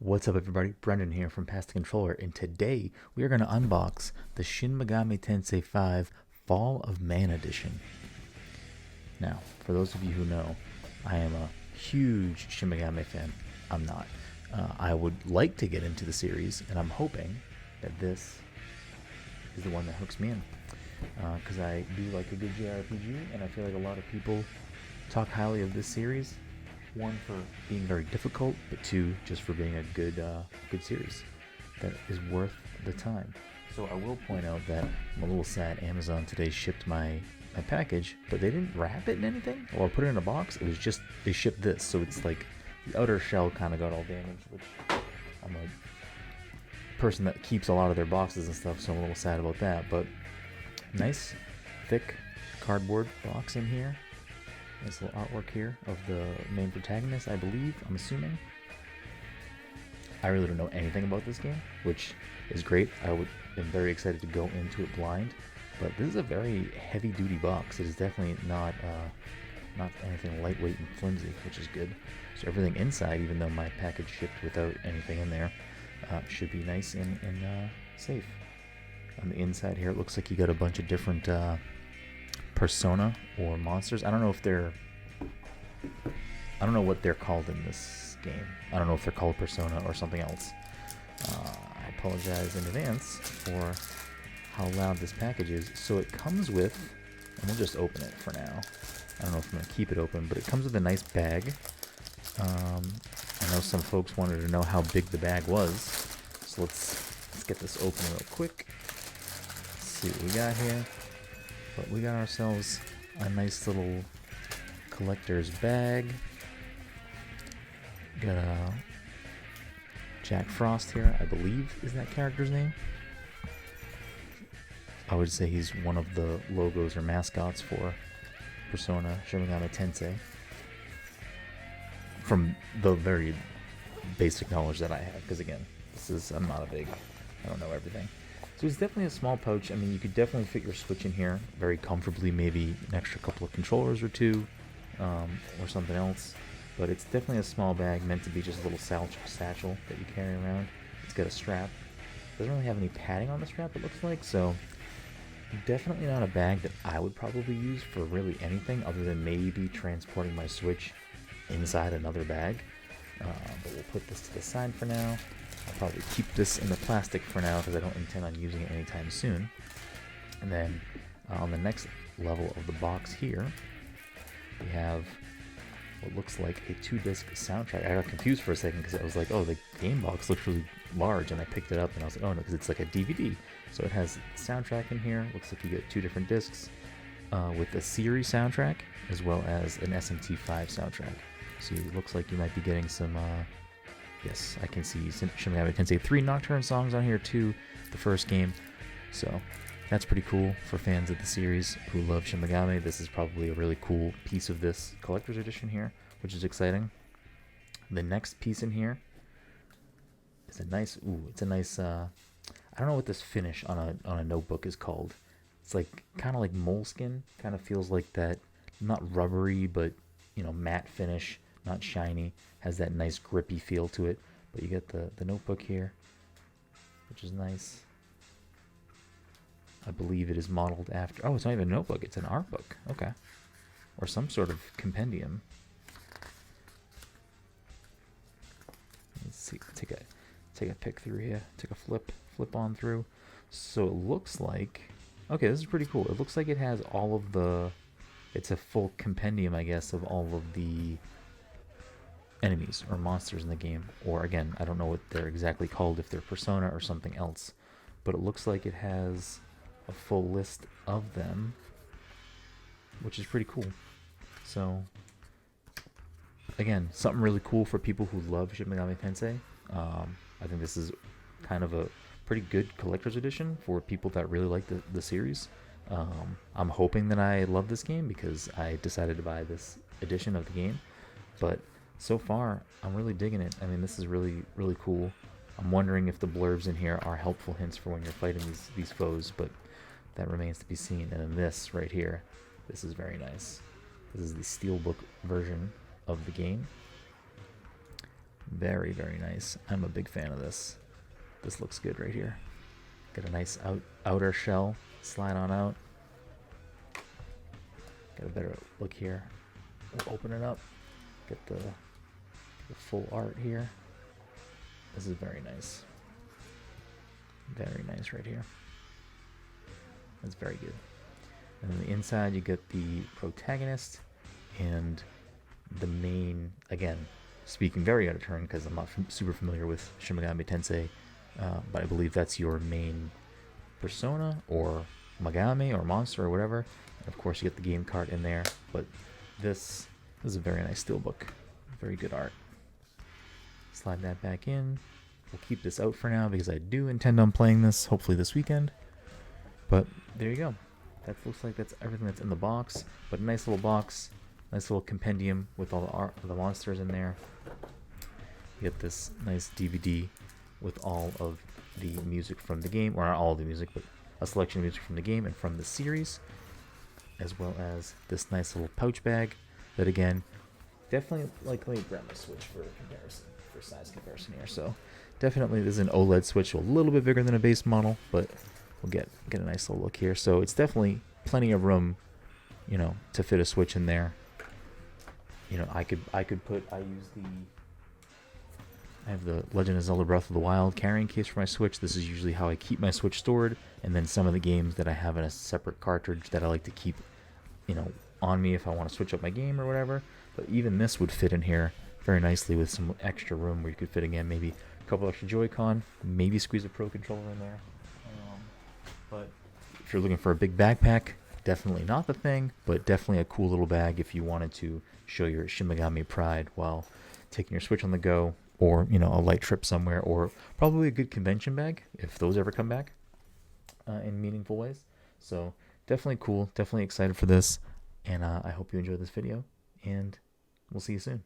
What's up, everybody? Brenden here from Past the Controller, and today we are going to unbox the Shin Megami Tensei V Fall of Man Edition. Now, for those of you who know, I am a huge Shin Megami fan. I'm not. I would like to get into the series, and I'm hoping that this is the one that hooks me in. Because I do like a good JRPG, and I feel like a lot of people talk highly of this series. One, for being very difficult, but two, just for being a good series that is worth the time. So I will point out that I'm a little sad Amazon today shipped my package, but they didn't wrap it in anything or put it in a box. It was just, they shipped this, so it's like the outer shell kind of got all damaged, which I'm a person that keeps a lot of their boxes and stuff, so I'm a little sad about that. But nice, thick cardboard box in here. Nice little artwork here of the main protagonist, I believe, I'm assuming. I really don't know anything about this game, which is great. I'm very excited to go into it blind, but this is a very heavy-duty box. It is definitely not anything lightweight and flimsy, which is good. So everything inside, even though my package shipped without anything in there, should be nice and safe. On the inside here, it looks like you got a bunch of different persona or monsters. I don't know what they're called in this game. I don't know if they're called persona or something else. I apologize in advance for how loud this package is. So it comes with, and we'll just open it for now. I don't know if I'm gonna keep it open, but it comes with a nice bag. I know some folks wanted to know how big the bag was, so let's get this open real quick. Let's see what we got here. But we got ourselves a nice little collector's bag. Got a Jack Frost here, I believe is that character's name. I would say he's one of the logos or mascots for Persona Shin Megami Tensei. From the very basic knowledge that I have, because again, I'm not I don't know everything. So it's definitely a small pouch. I mean, you could definitely fit your Switch in here very comfortably, maybe an extra couple of controllers or two, or something else. But it's definitely a small bag meant to be just a little satchel that you carry around. It's got a strap. Doesn't really have any padding on the strap, it looks like, so definitely not a bag that I would probably use for really anything other than maybe transporting my Switch inside another bag. But we'll put this to the side for now. I'll probably keep this in the plastic for now because I don't intend on using it anytime soon. And then on the next level of the box here, we have what looks like a 2-disc soundtrack. I got confused for a second because I was like, oh, the game box looks really large, and I picked it up and I was like, oh no, because it's like a DVD. So it has soundtrack in here. Looks like you get 2 different discs with a series soundtrack as well as an SMT V soundtrack. So it looks like you might be getting some yes, I can see Shin Megami Tensei 3 Nocturne songs on here too, the first game. So that's pretty cool for fans of the series who love Shin Megami. This is probably a really cool piece of this collector's edition here, which is exciting. The next piece in here is a nice, I don't know what this finish on a notebook is called. It's like kind of like moleskin, kind of feels like that, not rubbery, but matte finish, not shiny. Has that nice grippy feel to it. But you get the notebook here, which is nice. I believe it is modeled after, oh, it's not even a notebook, it's an art book. Okay. Or some sort of compendium. Let's see, take a pick through here, take a flip on through. So it looks like, okay, this is pretty cool. It looks like it has all of it's a full compendium, I guess, of all of the enemies or monsters in the game. Or again, I don't know what they're exactly called, if they're persona or something else. But it looks like it has a full list of them, which is pretty cool. So again, something really cool for people who love Shin Megami Tensei. I think this is kind of a pretty good collector's edition for people that really like the series. I'm hoping that I love this game because I decided to buy this edition of the game. But so far, I'm really digging it. I mean, this is really, really cool. I'm wondering if the blurbs in here are helpful hints for when you're fighting these foes, but that remains to be seen. And then this right here, this is very nice. This is the Steelbook version of the game. Very, very nice. I'm a big fan of this. This looks good right here. Got a nice outer shell, slide on out. Got a better look here. We'll open it up. Get the full art here. This is very nice. Very nice right here. That's very good. And on the inside you get the protagonist and the main, again, speaking very out of turn because I'm not super familiar with Shin Megami Tensei, but I believe that's your main persona or Megami or monster or whatever. And of course you get the game card in there, but this is a very nice steelbook. Very good art. Slide that back in. We'll keep this out for now because I do intend on playing this hopefully this weekend. But there you go. That looks like that's everything that's in the box. But a nice little box, nice little compendium with all the art of the monsters in there. You get this nice DVD with all of the music from the game, or not all of the music, but a selection of music from the game and from the series, as well as this nice little pouch bag that, again, definitely, like, let me grab my Switch for comparison, for size comparison here. So definitely this is an OLED Switch, a little bit bigger than a base model, but we'll get a nice little look here. So it's definitely plenty of room, you know, to fit a Switch in there. You know, I have the Legend of Zelda Breath of the Wild carrying case for my Switch. This is usually how I keep my Switch stored, and then some of the games that I have in a separate cartridge that I like to keep, you know, on me if I want to switch up my game or whatever. But even this would fit in here very nicely with some extra room where you could fit, again, maybe a couple extra Joy-Con, maybe squeeze a Pro Controller in there. But if you're looking for a big backpack, definitely not the thing, but definitely a cool little bag if you wanted to show your Shin Megami pride while taking your Switch on the go, or, you know, a light trip somewhere, or probably a good convention bag if those ever come back in meaningful ways. So definitely cool, definitely excited for this, and I hope you enjoyed this video, and we'll see you soon.